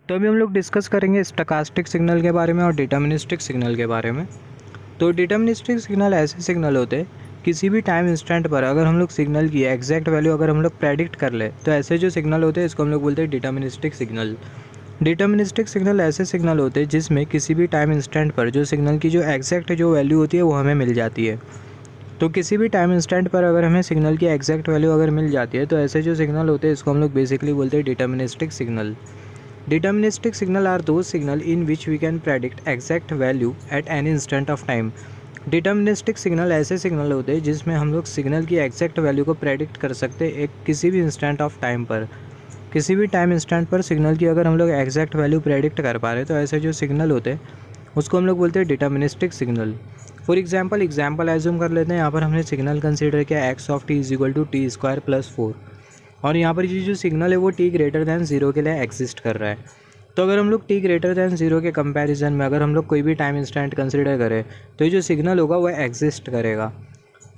तो अभी हम लोग डिस्कस करेंगे स्टोकास्टिक सिग्नल के बारे में और डिटर्मिनिस्टिक सिग्नल के बारे में। तो डिटर्मिनिस्टिक सिग्नल ऐसे सिग्नल होते हैं किसी भी टाइम इंस्टेंट पर अगर हम लोग सिग्नल की एग्जैक्ट वैल्यू अगर हम लोग प्रेडिक्ट कर ले तो ऐसे जो सिग्नल होते हैं इसको हम लोग बोलते हैं डिटर्मिनिस्टिक सिग्नल। डिटर्मिनिस्टिक सिग्नल ऐसे सिग्नल होते हैं जिसमें किसी भी टाइम इंस्टेंट पर जो सिग्नल की जो एग्जैक्ट जो वैल्यू होती है वो हमें मिल जाती है। तो किसी भी टाइम इंस्टेंट पर अगर हमें सिग्नल की एग्जैक्ट वैल्यू अगर मिल जाती है तो ऐसे जो सिग्नल होते हैं इसको हम लोग बेसिकली बोलते हैं deterministic signal. Deterministic signal are those signal in which we can predict exact value at any instant of time. Deterministic signal ऐसे सिग्नल होते हैं जिसमें हम लोग सिग्नल की एग्जैक्ट वैल्यू को प्रेडिक्ट कर सकते हैं एक किसी भी इंस्टेंट ऑफ टाइम पर। किसी भी टाइम इंस्टेंट पर सिग्नल की अगर हम लोग एग्जैक्ट वैल्यू प्रेडिक्ट कर पा रहे हैं तो ऐसे जो सिग्नल होते हैं उसको हम लोग बोलते हैं deterministic signal. For example assume कर लेते हैं, यहाँ पर हमने सिग्नल कंसीडर किया x of t is equal to t square plus 4 और यहाँ पर ये जो सिग्नल है वो t ग्रेटर दैन 0 के लिए एग्जिस्ट कर रहा है। तो अगर हम लोग t ग्रेटर दैन 0 के कंपैरिजन में अगर हम लोग कोई भी टाइम इंस्टेंट कंसिडर करें तो ये जो सिग्नल होगा वो एग्जिस्ट करेगा।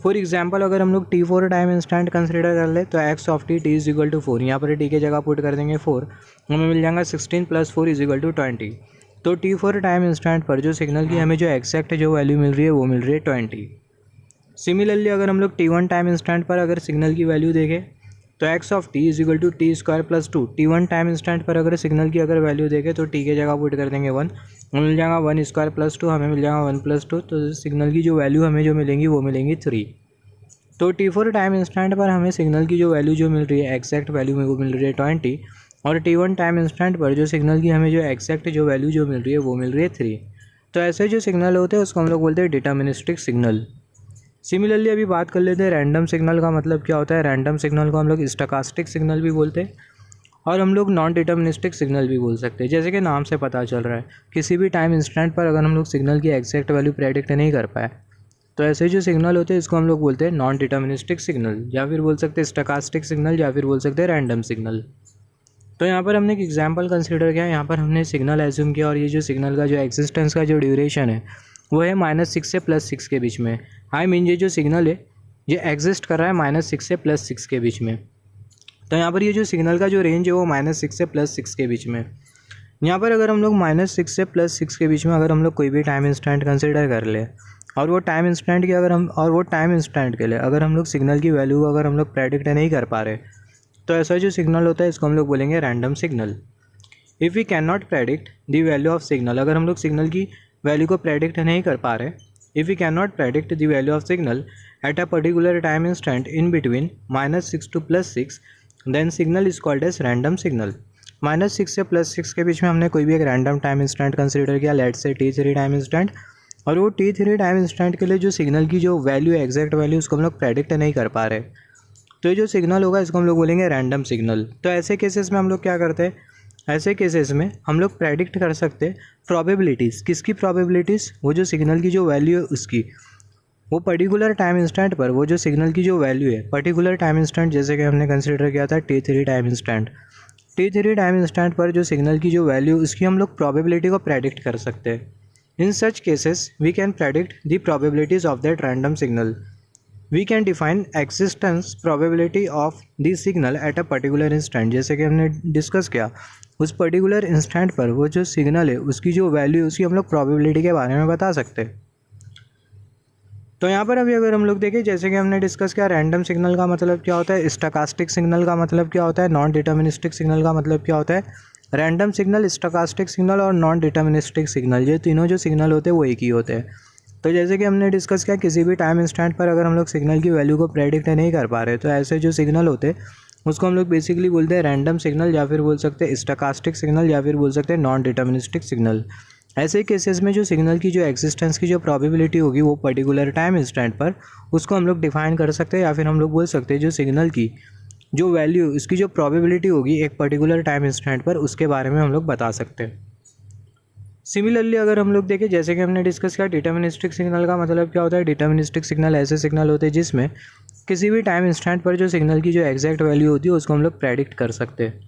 फॉर एग्जांपल अगर हम लोग t4 टाइम इंस्टेंट कंसिडर कर ले तो x of t is equal to 4, यहाँ पर t की जगह पुट कर देंगे 4, हमें मिल जाएगा 16 प्लस 4 इज इक्वल टू 20। तो t4 टाइम इंस्टेंट पर जो सिग्नल की हमें जो एक्जैक्ट जो वैल्यू मिल रही है वो मिल रही है 20। सिमिलरली अगर हम लोग t1 टाइम इंस्टेंट पर अगर सिग्नल की वैल्यू देखें तो x of t is equal to t square plus 2, t1 time instant पर अगर सिग्नल की अगर वैल्यू देखें तो t के जगह पुट कर देंगे 1, हमें मिल जाएगा 1 स्क्वायर प्लस 2, हमें मिल जाएगा 1 प्लस 2, तो सिग्नल की जो वैल्यू हमें जो मिलेंगी वो मिलेंगी 3। तो t4 टाइम इंस्टेंट पर हमें सिग्नल की जो वैल्यू जो मिल रही है एक्जैक्ट वैल्यू में वो मिल रही है 20 और t1 टाइम इंस्टेंट पर जो सिग्नल की हमें जो एक्जैक्ट जो वैल्यू जो मिल रही है वो मिल रही है 3। तो ऐसे जो सिग्नल होते हैं उसको हम लोग बोलते हैं डिटर्मिनिस्टिक सिग्नल। सिमिलरली अभी बात कर लेते हैं रैंडम सिग्नल का मतलब क्या होता है। रैंडम सिग्नल को हम लोग स्टोकास्टिक सिग्नल भी बोलते हैं और हम लोग नॉन डिटर्मिनिस्टिक सिग्नल भी बोल सकते हैं। जैसे कि नाम से पता चल रहा है किसी भी टाइम इंस्टेंट पर अगर हम लोग सिग्नल की एग्जैक्ट वैल्यू प्रेडिक्ट नहीं कर पाए तो ऐसे जो सिग्नल होते हैं इसको हम लोग बोलते हैं नॉन डिटर्मिनिस्टिक सिग्नल, या फिर बोल सकते हैं स्टोकास्टिक सिग्नल, या फिर बोल सकते हैं रैंडम सिग्नल। तो यहाँ पर हमने एक एग्जाम्पल कंसिडर किया, यहाँ पर हमने सिग्नल एज्यूम किया और ये जो सिग्नल का जो एग्जिस्टेंस का जो ड्यूरेशन है वो है -6 से +6 के बीच में। आई मीन ये जो सिग्नल है ये एग्जिस्ट कर रहा है -6 से +6 के बीच में। तो यहाँ पर ये जो सिग्नल का जो रेंज है वो -6 से +6 के बीच में। यहाँ पर अगर हम लोग -6 से +6 के बीच में अगर हम लोग कोई भी टाइम इंस्टेंट कंसिडर कर ले और वो टाइम इंस्टेंट की अगर हम और वो टाइम इंस्टेंट के लिए अगर हम लोग सिग्नल की वैल्यू अगर हम लोग प्रेडिक्ट नहीं कर पा रहे तो ऐसा जो सिग्नल होता है इसको हम लोग बोलेंगे random signal. If we can not predict the value of signal, अगर हम लोग सिग्नल की वैल्यू को प्रेडिक्ट नहीं कर पा रहे, if we can not predict the value of signal at a particular time instant in between -6 to +6 then signal is called as random signal. -6 से +6 के बीच में हमने कोई भी एक रैंडम टाइम इंस्टेंट कंसिडर किया, let's say t3 time instant, और वो t3 टाइम इंस्टेंट के लिए जो सिग्नल की जो वैल्यू है एग्जैक्ट वैल्यू उसको हम लोग प्रेडिक्ट नहीं कर पा रहे तो ये जो सिग्नल होगा इसको हम लोग बोलेंगे रैंडम सिग्नल। तो ऐसे केसेस में हम लोग क्या करते हैं, ऐसे केसेस में हम लोग प्रेडिक्ट कर सकते हैं प्रोबेबिलिटीज़। किसकी प्रोबेबिलिटीज़? वो जो सिग्नल की जो वैल्यू है उसकी, वो पर्टिकुलर टाइम इंस्टेंट पर वो जो सिग्नल की जो वैल्यू है पर्टिकुलर टाइम इंस्टेंट, जैसे कि हमने कंसिडर किया था t3 time instant, t3 time instant पर जो सिग्नल की जो वैल्यू उसकी हम लोग प्रोबेबिलिटी को प्रेडिक्ट कर सकते हैं। In such cases we can predict the probabilities of that random signal. We can define existence probability of the signal at a particular instant, जैसे कि हमने डिस्कस किया उस पर्टिकुलर इंस्टेंट पर वो जो सिग्नल है उसकी जो वैल्यू उसकी हम लोग प्रोबेबिलिटी के बारे में बता सकते हैं। तो यहाँ पर अभी अगर हम लोग देखें जैसे कि हमने डिस्कस किया रैंडम सिग्नल का मतलब क्या होता है, स्टोकास्टिक सिग्नल का मतलब क्या होता है, नॉन डिटर्मिनिस्टिक सिग्नल का मतलब क्या होता है। रैंडम सिग्नल, स्टोकास्टिक सिग्नल और नॉन डिटर्मिनिस्टिक सिग्नल, ये तीनों जो सिग्नल होते हैं वो एक ही होते हैं। तो जैसे कि हमने डिस्कस किया किसी भी टाइम इंस्टेंट पर अगर हम लोग सिग्नल की वैल्यू को प्रेडिक्ट नहीं कर पा रहे तो ऐसे जो सिग्नल होते हैं उसको हम लोग बेसिकली बोलते हैं रैंडम सिग्नल, या फिर बोल सकते हैं स्टोकास्टिक सिग्नल, या फिर बोल सकते हैं नॉन डिटर्मिनिस्टिक सिग्नल। ऐसे केसेस में जो सिग्नल की जो एग्जिस्टेंस की जो प्रोबेबिलिटी होगी वो पर्टिकुलर टाइम इंस्टेंट पर उसको हम लोग डिफाइन कर सकते हैं, या फिर हम लोग बोल सकते हैं जो सिग्नल की जो वैल्यू इसकी जो प्रोबेबिलिटी होगी एक पर्टिकुलर टाइम इंस्टेंट पर उसके बारे में हम लोग बता सकते हैं। सिमिलरली अगर हम लोग देखें जैसे कि हमने डिस्कस किया डिटर्मिनिस्टिक सिग्नल का मतलब क्या होता है। डिटर्मिनिस्टिक सिग्नल ऐसे सिग्नल होते हैं जिसमें किसी भी टाइम इंस्टेंट पर जो सिग्नल की जो एग्जैक्ट वैल्यू होती है उसको हम लोग प्रेडिक्ट कर सकते हैं।